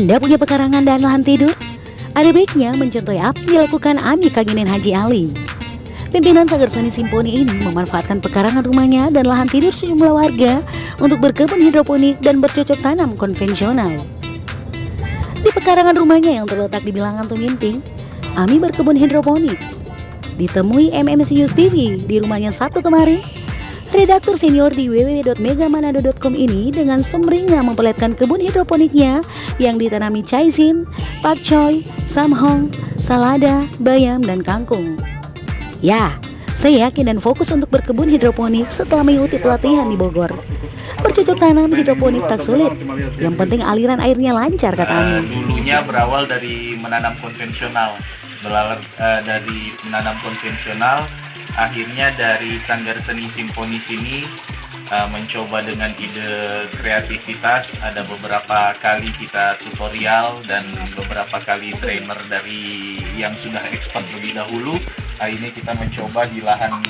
Anda punya pekarangan dan lahan tidur? Ada baiknya mencontohi apa yang dilakukan Ami Kanginin Haji Ali. Pimpinan Sanggar Seni Simponi ini memanfaatkan pekarangan rumahnya dan lahan tidur sejumlah warga untuk berkebun hidroponik dan bercocok tanam konvensional. Di pekarangan rumahnya yang terletak di Bilangan Tuminting, Ami berkebun hidroponik. Ditemui MMC News TV di rumahnya Sabtu kemarin, redaktur senior di www.megamanado.com ini dengan sumringah memperlihatkan kebun hidroponiknya yang ditanami caizin, pakcoy, samhong, salada, bayam, dan kangkung. Ya, saya yakin dan fokus untuk berkebun hidroponik setelah mengikuti pelatihan di Bogor. Bercocok tanam hidroponik tak sulit, yang penting aliran airnya lancar, kata Ami. Dulunya berawal dari menanam konvensional, dari menanam konvensional, akhirnya dari Sanggar Seni Simponi sini mencoba dengan ide kreativitas. Ada beberapa kali kita tutorial dan beberapa kali trainer dari yang sudah expert lebih dahulu. Ini kita mencoba di lahan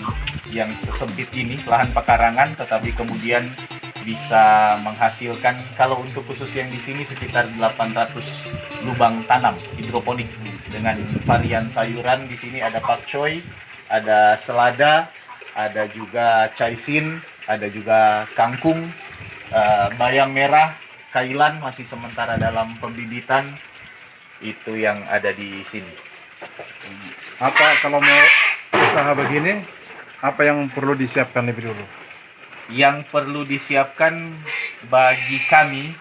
yang sesempit ini, lahan pekarangan, tetapi kemudian bisa menghasilkan, kalau untuk khusus yang di sini sekitar 800 lubang tanam hidroponik dengan varian sayuran. Di sini ada pakcoy, ada selada, ada juga caizin, ada juga kangkung, bayam merah, kailan masih sementara dalam pembibitan. Itu yang ada di sini. Apa kalau mau usaha begini, apa yang perlu disiapkan lebih dulu? Yang perlu disiapkan bagi kami,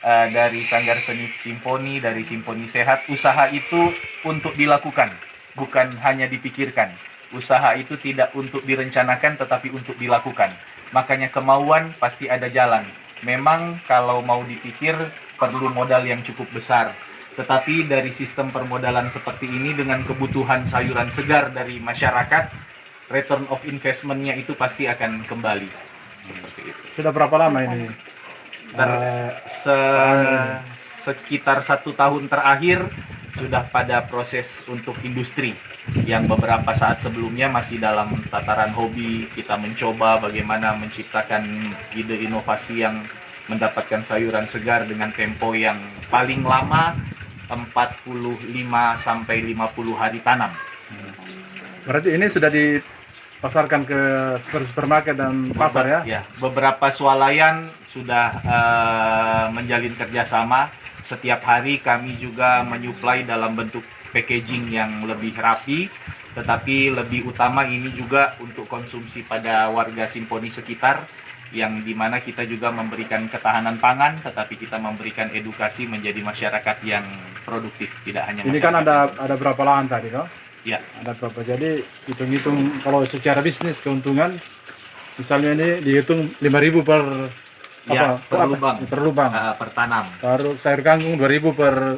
dari Sanggar Seni Simponi, dari Simponi Sehat, usaha itu untuk dilakukan, bukan hanya dipikirkan. Usaha itu tidak untuk direncanakan, tetapi untuk dilakukan. Makanya kemauan pasti ada jalan. Memang kalau mau dipikir perlu modal yang cukup besar. Tetapi dari sistem permodalan seperti ini dengan kebutuhan sayuran segar dari masyarakat, return of investment-nya itu pasti akan kembali. Seperti itu. Sudah berapa lama ini? Sekitar 1 tahun terakhir sudah pada proses untuk industri. Yang beberapa saat sebelumnya masih dalam tataran hobi, kita mencoba bagaimana menciptakan ide inovasi yang mendapatkan sayuran segar dengan tempo yang paling lama 45 sampai 50 hari tanam. Berarti ini sudah dipasarkan ke supermarket dan pasar ya? Ya, beberapa swalayan sudah menjalin kerjasama. Setiap hari kami juga menyuplai dalam bentuk packaging yang lebih rapi, tetapi lebih utama ini juga untuk konsumsi pada warga Simponi sekitar, yang dimana kita juga memberikan ketahanan pangan, tetapi kita memberikan edukasi menjadi masyarakat yang produktif, tidak hanya ini kan ada berapa lahan tadi, no? Ya. Ada berapa? Jadi hitung-hitung kalau secara bisnis keuntungan, misalnya ini dihitung 5.000 per ya, per lubang. Per lubang. Per tanam. Taruh sayur kangkung 2.000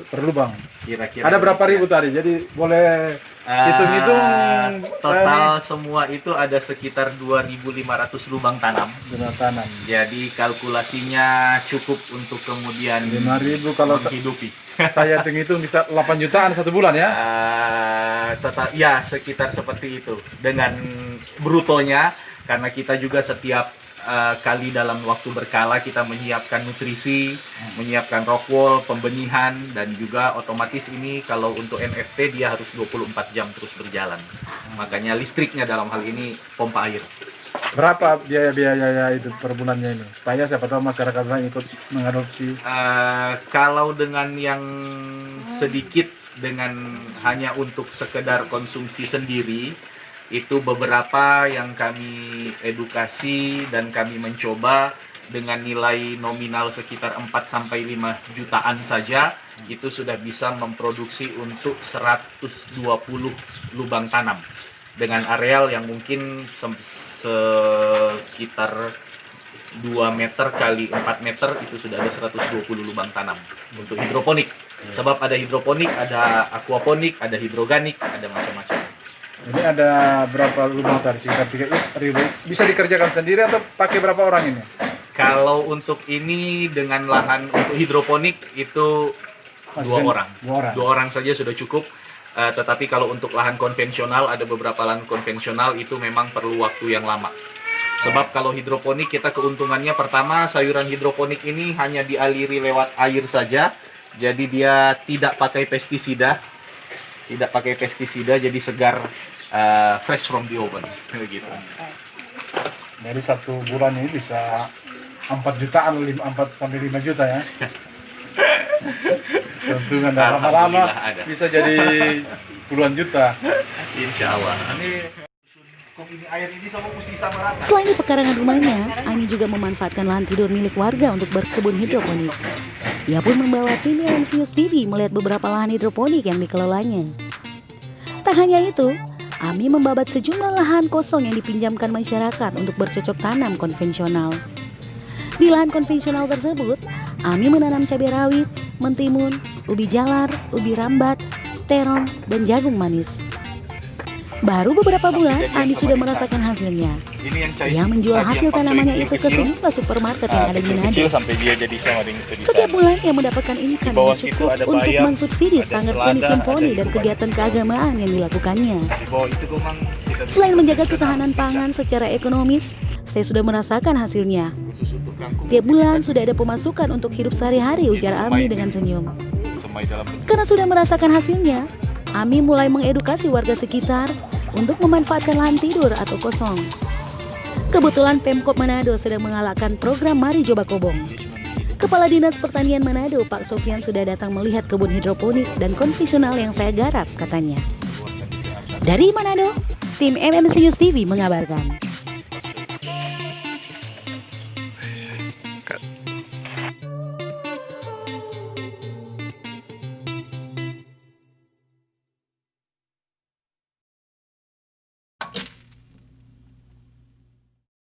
per lubang. Kira-kira. Ada berapa ribu tadi? Jadi boleh hitung-hitung total semua itu ada sekitar 2.500 lubang tanam. Tanam. Jadi kalkulasinya cukup untuk kemudian 5.000 kalau menghidupi. Saya hitung-hitung bisa 8 jutaan 1 bulan ya? Ya, sekitar seperti itu. Dengan brutonya, karena kita juga setiap kali dalam waktu berkala kita menyiapkan nutrisi, menyiapkan rock wall, pembenihan, dan juga otomatis ini kalau untuk NFT dia harus 24 jam terus berjalan. Makanya listriknya dalam hal ini pompa air. Berapa biaya itu per bulannya ini? Supaya siapa tahu masyarakat lain ikut mengadopsi. Kalau dengan yang sedikit, dengan hanya untuk sekedar konsumsi sendiri, itu beberapa yang kami edukasi dan kami mencoba dengan nilai nominal sekitar 4-5 jutaan saja, itu sudah bisa memproduksi untuk 120 lubang tanam dengan areal yang mungkin sekitar 2 meter kali 4 meter, itu sudah ada 120 lubang tanam untuk hidroponik. Sebab ada hidroponik, ada aquaponik, ada hidroganik, ada macam-macam. Ini ada berapa lubang tadi? Sekitar 3.000. Bisa dikerjakan sendiri atau pakai berapa orang ini? Kalau untuk ini dengan lahan untuk hidroponik itu dua orang saja sudah cukup. Tetapi kalau untuk lahan konvensional, ada beberapa lahan konvensional itu memang perlu waktu yang lama. Sebab kalau hidroponik kita keuntungannya pertama, sayuran hidroponik ini hanya dialiri lewat air saja. Jadi dia tidak pakai pestisida, jadi segar, fresh from the oven, begitu. Dari 1 bulan ini bisa 4 jutaan, 4 sampai 5 juta ya. Keuntungan dan lama-lama Alhamdulillah ada. bisa jadi puluhan juta. Insya Allah. Ini air ini sama mesti sama rata. Selain di pekarangan rumahnya, Ami juga memanfaatkan lahan tidur milik warga untuk berkebun hidroponik. Ia pun membawa tim LMC News TV melihat beberapa lahan hidroponik yang dikelolanya. Tak hanya itu, Ami membabat sejumlah lahan kosong yang dipinjamkan masyarakat untuk bercocok tanam konvensional. Di lahan konvensional tersebut, Ami menanam cabai rawit, mentimun, ubi jalar, ubi rambat, terong, dan jagung manis. Baru beberapa bulan, Ami sudah merasakan hasilnya. Ini yang Ia menjual hasil tanamannya itu ke sejumlah supermarket yang ada di Manado. kecil sampai dia jadi sama dengan itu di Setiap sana. bulan ia mendapatkan income Di bawah yang situ cukup ada untuk bayam, mensubsidi ada Sanggar selada, Seni Simponi ada dan ibu kegiatan keagamaan yang dilakukannya. Di bawah itu memang kita Selain menjaga ketahanan pangan secara ekonomis, saya sudah merasakan hasilnya. khusus untuk kangkung. Tiap bulan sudah ada pemasukan untuk hidup sehari-hari, ujar Ami dengan senyum. Semai dalam bentuk Karena sudah merasakan hasilnya, Ami mulai mengedukasi warga sekitar untuk memanfaatkan lahan tidur atau kosong. Kebetulan Pemkop Manado sedang menggalakkan program Mari Coba Kobong. Kepala Dinas Pertanian Manado, Pak Sofian, sudah datang melihat kebun hidroponik dan konvensional yang saya garap, katanya. Dari Manado, tim MMC News TV mengabarkan.